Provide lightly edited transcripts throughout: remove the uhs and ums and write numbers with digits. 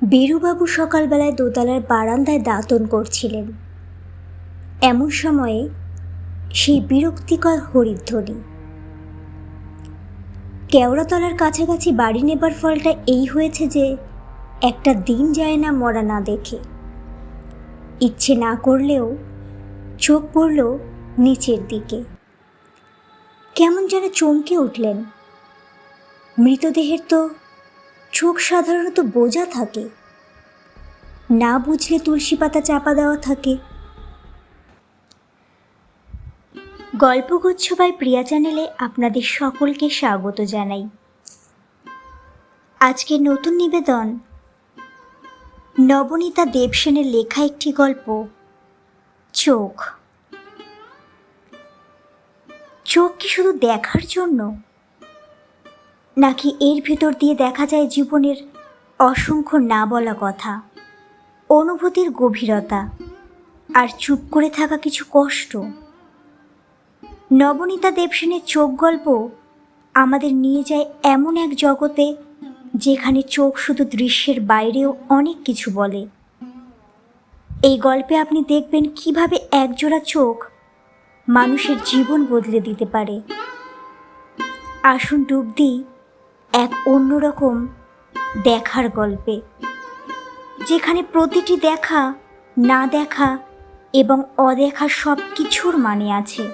বীরুবাবু সকালবেলায় দোতলার বারান্দায় দাঁতন করছিলেন। এমন সময়ে সেই বিরক্তিকর হরিধ্বনি। কেওড়াতলার কাছাকাছি বাড়ি নেবার ফলটা এই হয়েছে যে একটা দিন যায় না মরা না দেখে। ইচ্ছে না করলেও চোখ পড়ল নিচের দিকে। কেমন যেন চমকে উঠলেন। মৃতদেহের তো চোখ সাধারণত বোঝা থাকে, না বুঝলে তুলসী পাতা চাপা দেওয়া থাকে। গল্পগুচ্ছ বাই প্রিয়া চ্যানেলে আপনাদের সকলকে স্বাগত জানাই। আজকের নতুন নিবেদন নবনীতা দেবসেনের লেখা একটি গল্প, চোখ। চোখ কি শুধু দেখার জন্য, নাকি এর ভেতর দিয়ে দেখা যায় জীবনের অসংখ্য না বলা কথা, অনুভূতির গভীরতা আর চুপ করে থাকা কিছু কষ্ট? নবনীতা দেবসেনের চোখ গল্প আমাদের নিয়ে যায় এমন এক জগতে যেখানে চোখ শুধু দৃশ্যের বাইরেও অনেক কিছু বলে। এই গল্পে আপনি দেখবেন কিভাবে একজোড়া চোখ মানুষের জীবন বদলে দিতে পারে। আসুন ডুব দিই এক অন্যরকম দেখার গল্পে, যেখানে প্রতিটি দেখা, না দেখা এবং অদেখা সব কিছুর মানে আছে।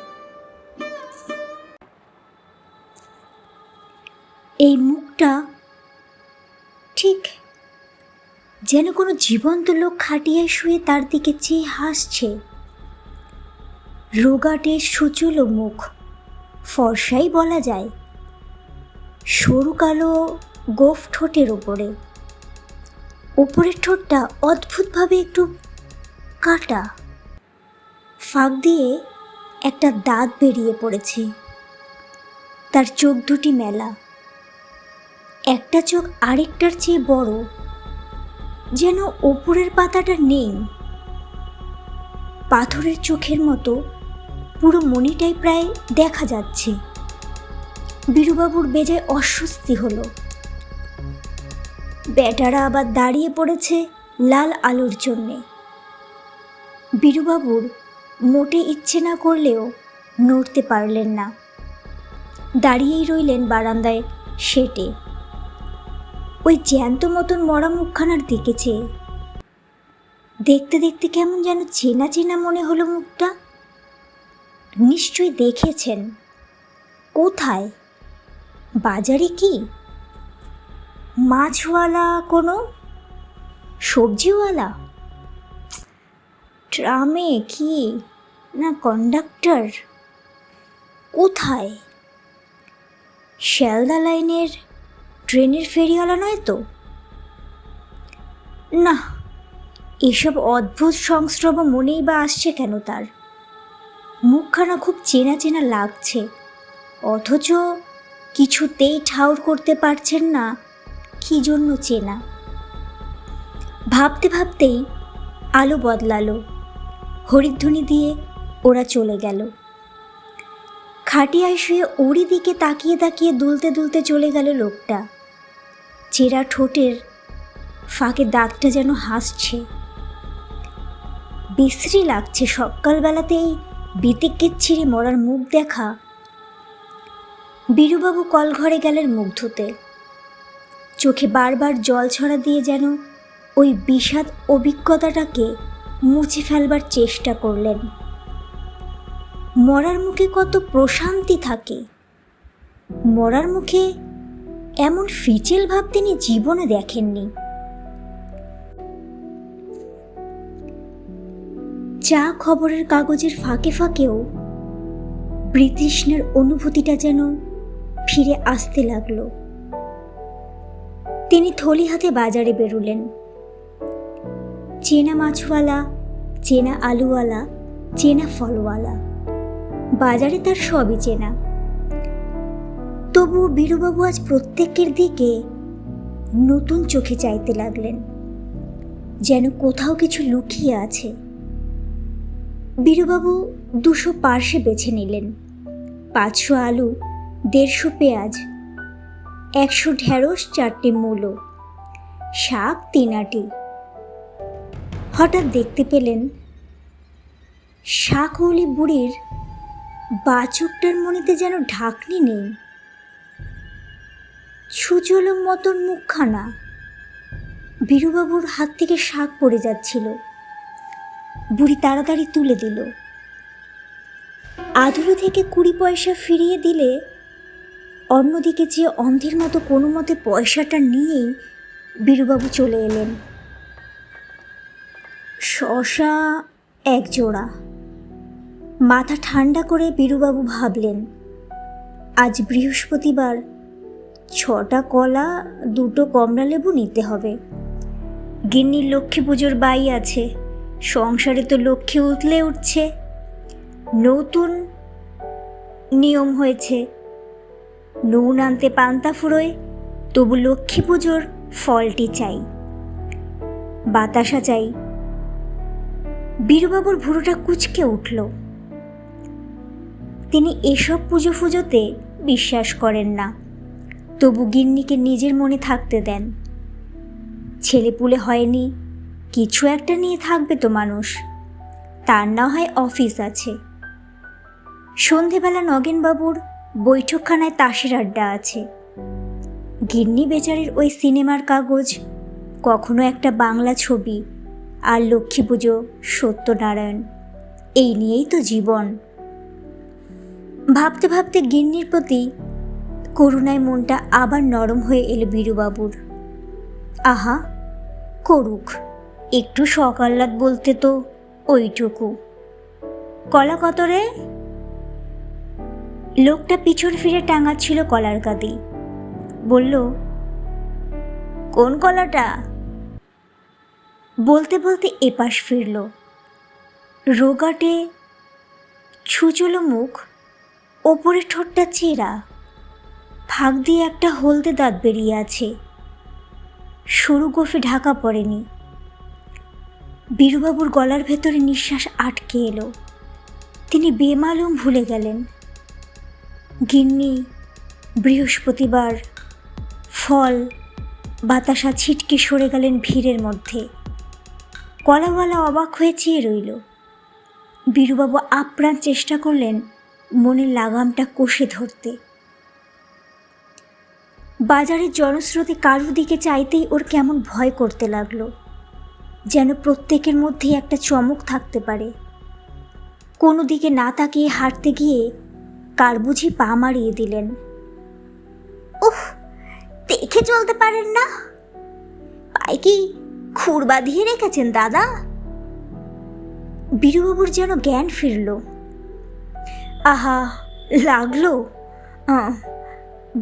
এই মুখটা ঠিক যেন কোনো জীবন্ত লোক খাটিয়ায় শুয়ে তার দিকে চেয়ে হাসছে। রোগাটে সুচলো মুখ, ফর্সাই বলা যায়, সরু কালো গোফ ঠোঁটের ওপরে। ওপরের ঠোঁটটা অদ্ভুতভাবে একটু কাটা, ফাঁক দিয়ে একটা দাঁত বেরিয়ে পড়েছে। তার চোখ দুটি মেলা, একটা চোখ আরেকটার চেয়ে বড়, যেন ওপরের পাতাটা নেই। পাথরের চোখের মতো পুরো মণিটাই প্রায় দেখা যাচ্ছে। বীরুবাবুর বেজায় অস্বস্তি হলো। বেটারা আবার দাঁড়িয়ে পড়েছে লাল আলোর জন্যে। বীরুবাবুর মোটে ইচ্ছে না করলেও নড়তে পারলেন না, দাঁড়িয়েই রইলেন বারান্দায় সেটে, ওই জ্যান্ত মতন মরা মুখখানার দিকে চেয়ে। দেখতে দেখতে কেমন যেন চেনা চেনা মনে হলো মুখটা। নিশ্চয়ই দেখেছেন। কোথায়? বাজারে কি? মাছওয়ালা কোনো? সবজিওয়ালা? ট্রামে কি? না কন্ডাক্টর? কোথায়? শিয়ালদা লাইনের ট্রেনের ফেরিওয়ালা নয় তো? না, এসব অদ্ভুত সংস্রব মনেই বা আসছে কেন তার? মুখখানা খুব চেনা চেনা লাগছে, অথচ কিছুতেই ঠাউর করতে পারছেন না কি জন্য চেনা। ভাবতে ভাবতেই আলো বদলালো। হরিধ্বনি দিয়ে ওরা চলে গেল। খাটিয়ায় শুয়ে ওরই দিকে তাকিয়ে তাকিয়ে দুলতে দুলতে চলে গেল লোকটা। চেরা ঠোঁটের ফাঁকে দাঁতটা যেন হাসছে। বিশ্রী লাগছে সকালবেলাতেই বিতিকের ছিঁড়ে মরার মুখ দেখা। বীরুবাবু কলঘরে গেলেন মুখ ধুতে। চোখে বারবার জল ছড়া দিয়ে যেন ওই বিষাদ অভিজ্ঞতাটাকে মুছে ফেলবার চেষ্টা করলেন। মরার মুখে কত প্রশান্তি থাকে। মরার মুখে এমন ফিচেল ভাব তিনি জীবনে দেখেননি। চা খবরের কাগজের ফাঁকে ফাঁকেও বৃতৃষ্ণের অনুভূতিটা যেন ফিরে আসতে লাগলো। তিনি থলি হাতে বাজারে বেরুলেন। চেনা মাছওয়ালা, চেনা আলুওয়ালা, চেনা ফলওয়ালা, বাজারে তার সবই চেনা। তবু বীরুবাবু আজ প্রত্যেকের দিকে নতুন চোখে চাইতে লাগলেন, যেন কোথাও কিছু লুকিয়ে আছে। বীরুবাবু 200 পার্সে বেছে নিলেন। 500 আলু, 150 পেঁয়াজ, 100 ঢেঁড়স, 4টে মূলো, শাক 3 আটি। হঠাৎ দেখতে পেলেন শাকওয়ালি বুড়ির বাচকটার মনেতে যেন ঢাকনি নেই, ছুচলো মতন মুখখানা। বীরুবাবুর হাত থেকে শাক পড়ে যাচ্ছিল, বুড়ি তাড়াতাড়ি তুলে দিল। আধুলো থেকে 20 পয়সা ফিরিয়ে দিলে অন্যদিকে চেয়ে অন্ধের মতো কোনো মতে পয়সাটা নিয়েই বীরুবাবু চলে এলেন। শশা 1 জোড়া। মাথা ঠান্ডা করে বীরুবাবু ভাবলেন, আজ বৃহস্পতিবার, 6টা কলা 2টো কমলালেবু নিতে হবে। গিন্নির লক্ষ্মী পুজোর বাই আছে, সংসারে তো লক্ষ্মী উতলে উঠছে। নতুন নিয়ম হয়েছে, নুন আনতে পান্তা ফুরোয়, তবু লক্ষ্মী পুজোর ফলটি চাই, বাতাসা চাই। বীরুবাবুর ভুরুটা কুঁচকে উঠল। তিনি এসব পুজো ফুজোতে বিশ্বাস করেন না, তবু গিন্নিকে নিজের মনে থাকতে দেন। ছেলেপুলে হয়নি, কিছু একটা নিয়ে থাকবে তো মানুষ, তার না হয় অফিস আছে। সন্ধেবেলা নগেনবাবুর বৈঠকখানায় তাসের আড্ডা আছে। গিন্নি বেচারের ওই সিনেমার কাগজ, কখনো একটা বাংলা ছবি, আর লক্ষ্মী পুজো, সত্যনারায়ণ, এই নিয়েই তো জীবন। ভাবতে ভাবতে গিন্নির প্রতি করুণায় মনটা আবার নরম হয়ে এলো বীরুবাবুর। আহা, করুক, একটু সকাল্লাদ বলতে তো ওইটুকু। কলা কত রে? লোকটা পিছন ফিরে টাঙাচ্ছিল কলার কাঁদি। বলল, কোন কলাটা? বলতে বলতে এপাশ ফিরল। রোগাটে ছুচলো মুখ, ওপরে ঠোঁটটা চেরা, ফাঁক দিয়ে একটা হলদে দাঁত বেরিয়ে আছে, সরু গোফে ঢাকা পড়েনি। বীরুবাবুর গলার ভেতরে নিঃশ্বাস আটকে এলো। তিনি বেমালুম ভুলে গেলেন গিন্নি, বৃহস্পতিবার, ফল, বাতাসা ছিটকে সরে গেলেন ভিড়ের মধ্যে। কলাওয়ালা অবাক হয়ে চেয়ে রইল। বীরুবাবু আপ্রাণ চেষ্টা করলেন মনের লাগামটা কষে ধরতে। বাজারের জনস্রোতে কারুর দিকে চাইতেই ওর কেমন ভয় করতে লাগলো, যেন প্রত্যেকের মধ্যেই একটা চমক থাকতে পারে। কোনো দিকে না তাকিয়ে হাঁটতে গিয়ে কার বুঝি পা মারিয়ে দিলেন। উফ, দেখে চলতে পারেন না? পায়ে কি খুর বাঁধিয়ে রেখেছেন দাদা? বীরুবাবুর যেন জ্ঞান ফিরল। আহা, লাগলো।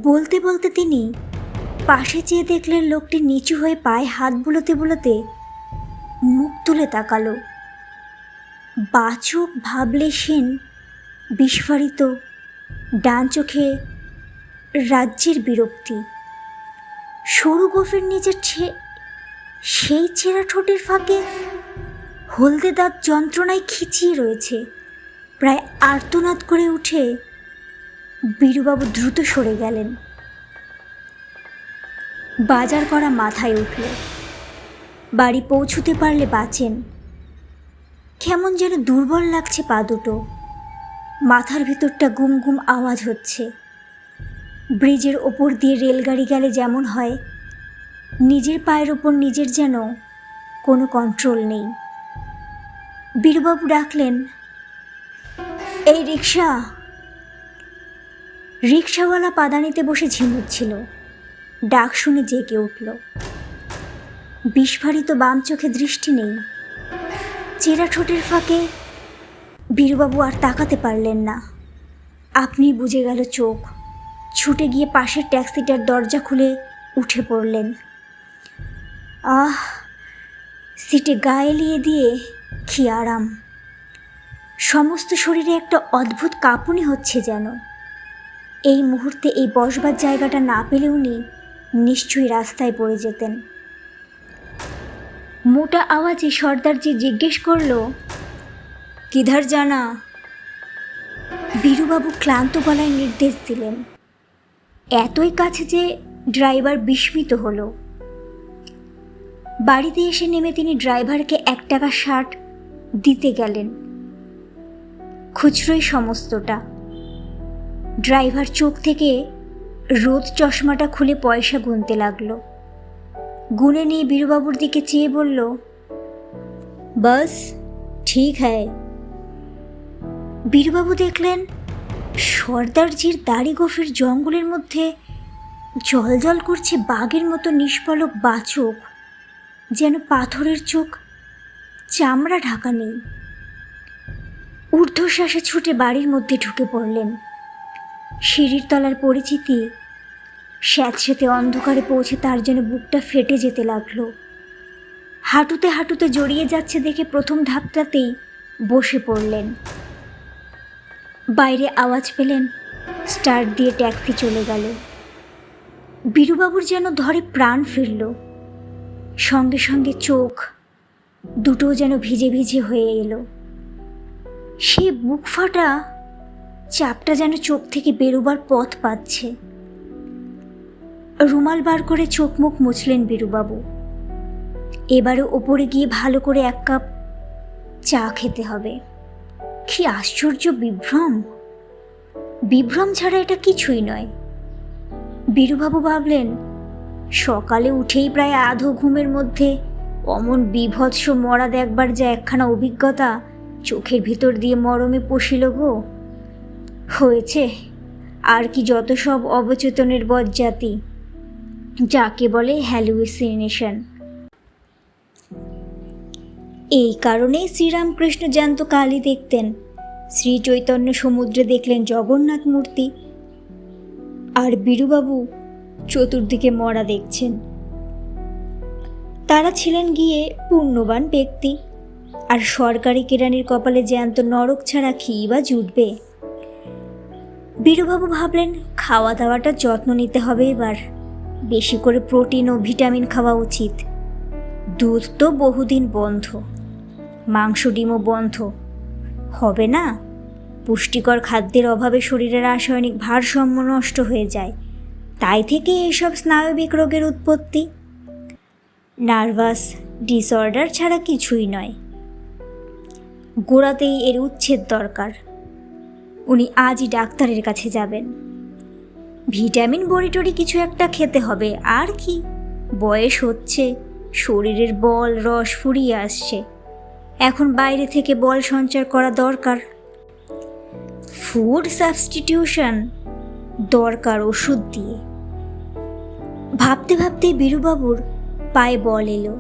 বলতে বলতে তিনি পাশে চেয়ে দেখলেন লোকটি নিচু হয়ে পায়ে হাত বুলোতে বুলোতে মুখ তুলে তাকালো। বাচক ভাবলে সেন বিস্ফারিত, ডান চোখে রাজ্যের বিরক্তি। সরু গোফের নিচের সেই ছেঁড়া ঠোঁটের ফাঁকে হলদে দাঁত যন্ত্রণায় খিচিয়ে রয়েছে। প্রায় আর্তনাদ করে উঠে বীরুবাবু দ্রুত সরে গেলেন। বাজার করা মাথায় উঠল। বাড়ি পৌঁছতে পারলে বাঁচেন। কেমন যেন দুর্বল লাগছে পা দুটো। মাথার ভিতরটা গুম গুম আওয়াজ হচ্ছে। ব্রিজের ওপর দিয়ে রেলগাড়ি গেলে যেমন হয়, নিজের পায়ের ওপর নিজের যেন কোনো কন্ট্রোল নেই। বীরুবাবু ডাকলেন, এই রিক্সা। রিক্সাওয়ালা পাদানিতে বসে ঝিমুচ্ছিল। ডাক শুনে জেগে উঠল। বিস্ফারিত বাম চোখে দৃষ্টি নেই। চেরা ঠোঁটের ফাঁকে বীরুবাবু আর তাকাতে পারলেন না। আপনি বুঝে গেল চোখ। ছুটে গিয়ে পাশের ট্যাক্সিটার দরজা খুলে উঠে পড়লেন। আহ, সিটে গা এলিয়ে দিয়ে কি আরাম। সমস্ত শরীরে একটা অদ্ভুত কাঁপুনি হচ্ছে যেন। এই মুহূর্তে এই বসবার জায়গাটা না পেলে উনি নিশ্চয়ই রাস্তায় পড়ে যেতেন। মোটা আওয়াজে সর্দারজি জিজ্ঞেস করল, কিধার জানা? বীরুবাবু ক্লান্ত গলায় নির্দেশ দিলেন। এতই কাছে যে ড্রাইভার বিস্মিত হলো। বাড়িতে এসে নেমে তিনি ড্রাইভারকে 1 টাকা শার্ট দিতে গেলেন, খুচরোই সমস্তটা। ড্রাইভার চোখ থেকে রোদ চশমাটা খুলে পয়সা গুনতে লাগলো। গুনে নিয়ে বীরুবাবুর দিকে চেয়ে বলল, বাস ঠিক হ্যায়। বীরুবাবু দেখলেন সর্দারজির দাড়ি গোফের জঙ্গলের মধ্যে জল করছে বাঘের মতো নিষ্পলক বাচক, যেন পাথরের চোখ, চামড়া ঢাকা নেই। ঊর্ধ্বশ্বাসে ছুটে বাড়ির মধ্যে ঢুকে পড়লেন। সিঁড়ির তলার পরিচিতি স্যাঁতস্যাঁতে অন্ধকারে পৌঁছে তার যেন বুকটা ফেটে যেতে লাগলো। হাঁটুতে হাঁটুতে জড়িয়ে যাচ্ছে দেখে প্রথম ধাপটাতেই বসে পড়লেন। বাইরে আওয়াজ পেলেন, স্টার্ট দিয়ে ট্যাক্সি চলে গেল। বীরুবাবুর যেন ধরে প্রাণ ফিরল। সঙ্গে সঙ্গে চোখ দুটো যেন ভিজে ভিজে হয়ে এলো। সে বুক ফাটা চাপটা যেন চোখ থেকে বেরোবার পথ পাচ্ছে। রুমাল বার করে চোখ মুখ মুছলেন বীরুবাবু। এবারে ওপরে গিয়ে ভালো করে 1 কাপ চা খেতে হবে। কি আশ্চর্য বিভ্রম! বিভ্রম ছাড়া এটা কিছুই নয়। বীরুবাবু ভাবলেন, সকালে উঠেই প্রায় আধো ঘুমের মধ্যে অমন বিভৎস মরা দেখবার যা একখানা অভিজ্ঞতা চোখের ভিতর দিয়ে মরমে পশিল গো। হয়েছে আর কি যত সব অবচেতনের বজ্জাতি, যাকে বলে হ্যালুসিনেশন। এই কারণেই শ্রীরামকৃষ্ণ জ্যান্ত কালী দেখতেন, শ্রী চৈতন্য সমুদ্রে দেখলেন জগন্নাথ মূর্তি, আর বীরুবাবু চতুর্দিকে মরা দেখছেন। তারা ছিলেন গিয়ে পুণ্যবান ব্যক্তি, আর সরকারি কেরানির কপালে জ্যান্ত নরক ছাড়া কি বা জুটবে। বীরুবাবু ভাবলেন, খাওয়া দাওয়াটা যত্ন নিতে হবে এবার। বেশি করে প্রোটিন ও ভিটামিন খাওয়া উচিত। দুধ তো বহুদিন বন্ধ, মাংস ডিমও বন্ধ। হবে না, পুষ্টিকর খাদ্যের অভাবে শরীরের রাসায়নিক ভারসাম্য নষ্ট হয়ে যায়। তাই থেকে এইসব স্নায়বিক রোগের উৎপত্তি। নার্ভাস ডিসঅর্ডার ছাড়া কিছুই নয়। গোড়াতেই এর উচ্ছেদ দরকার। উনি আজই ডাক্তারের কাছে যাবেন। ভিটামিন বড়িটড়ি কিছু একটা খেতে হবে, আর কি। বয়স হচ্ছে, শরীরের বল রস ফুরিয়ে আসছে। এখন বাইরে থেকে বল সঞ্চার করা দরকার। ফুড সাবস্টিটিউশন দরকার ওষুধ দিয়ে। ভাবতে ভাবতে বীরুবাবুর পায়ে বল এলো।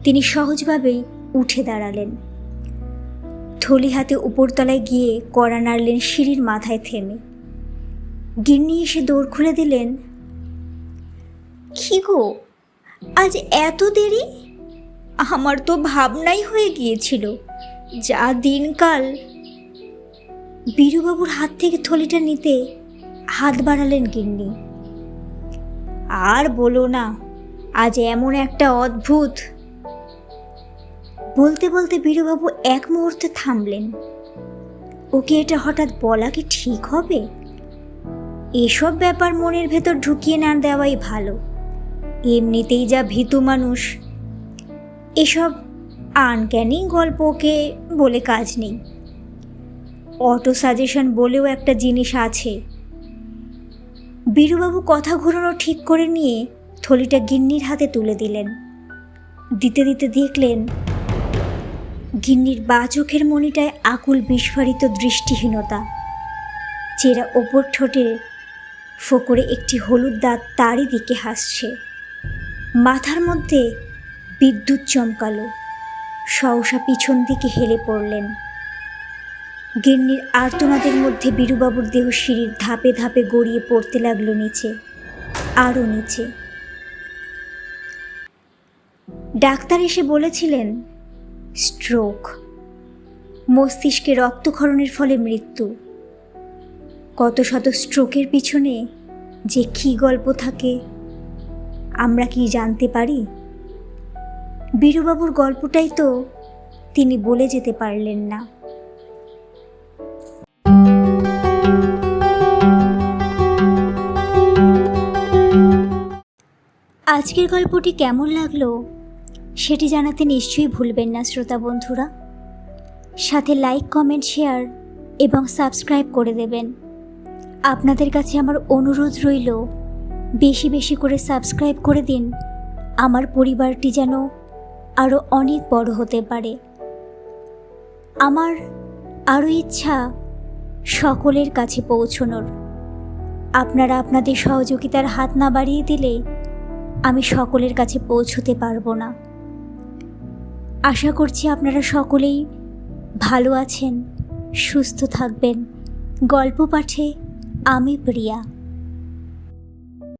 তিনি সহজভাবেই উঠে দাঁড়ালেন। থলি হাতে উপরতলায় গিয়ে কড়া নাড়লেন সিঁড়ির মাথায় থেমে। গিন্নি এসে দৌড় খুলে দিলেন, কি গো, আজ এত দেরি? আমার তো ভাবনাই হয়ে গিয়েছিল, যা দিনকাল। বীরুবাবুর হাত থেকে থলিটা নিতে হাত বাড়ালেন গিন্নি। আর বলো না, আজ এমন একটা অদ্ভুত। বলতে বলতে বীরুবাবু এক মুহূর্তে থামলেন। ওকে এটা হঠাৎ বলা কি ঠিক হবে? এসব ব্যাপার মনের ভেতর ঢুকিয়ে না দেওয়াই ভালো। এমনিতেই যা ভীতু মানুষ, এসব আনক্যানি গল্পকে বলে কাজ নেই। অটো সাজেশন বলেও একটা জিনিস আছে। বীরুবাবু কথা ঘুরানো ঠিক করে নিয়ে থলিটা গিন্নির হাতে তুলে দিলেন। দিতে দিতে দেখলেন গিন্নির বাঁ চোখের মণিটায় আকুল বিস্ফারিত দৃষ্টিহীনতা। চেরা ওপর ঠোঁটে ফোকরে একটি হলুদ দাঁত তারই দিকে হাসছে। মাথার মধ্যে বিদ্যুৎ চমকালো। সহসা পিছন দিকে হেলে পড়লেন। গিন্নির আর্তনাদের মধ্যে বীরুবাবুর দেহ সিঁড়ির ধাপে ধাপে গড়িয়ে পড়তে লাগলো নিচে, আরও নিচে। ডাক্তার এসে বলেছিলেন স্ট্রোক, মস্তিষ্কে রক্তক্ষরণের ফলে মৃত্যু। কত শত স্ট্রোকের পিছনে যে কী গল্প থাকে আমরা কি জানতে পারি? বীরুবাবুর গল্পটাই তো তিনি বলে যেতে পারলেন না। আজকের গল্পটি কেমন লাগলো সেটি জানাতে নিশ্চয়ই ভুলবেন না শ্রোতা বন্ধুরা। সাথে লাইক, কমেন্ট, শেয়ার এবং সাবস্ক্রাইব করে দেবেন। আপনাদের কাছে আমার অনুরোধ রইল, বেশি বেশি করে সাবস্ক্রাইব করে দিন, আমার পরিবারটি যেন আরও অনেক বড় হতে পারে। আমার আরও ইচ্ছা সকলের কাছে পৌঁছনোর। আপনারা আপনাদের সহযোগিতার হাত না বাড়িয়ে দিলে আমি সকলের কাছে পৌঁছতে পারবো না। আশা করছি আপনারা সকলেই ভালো আছেন, সুস্থ থাকবেন। গল্প পাঠে আমি প্রিয়া।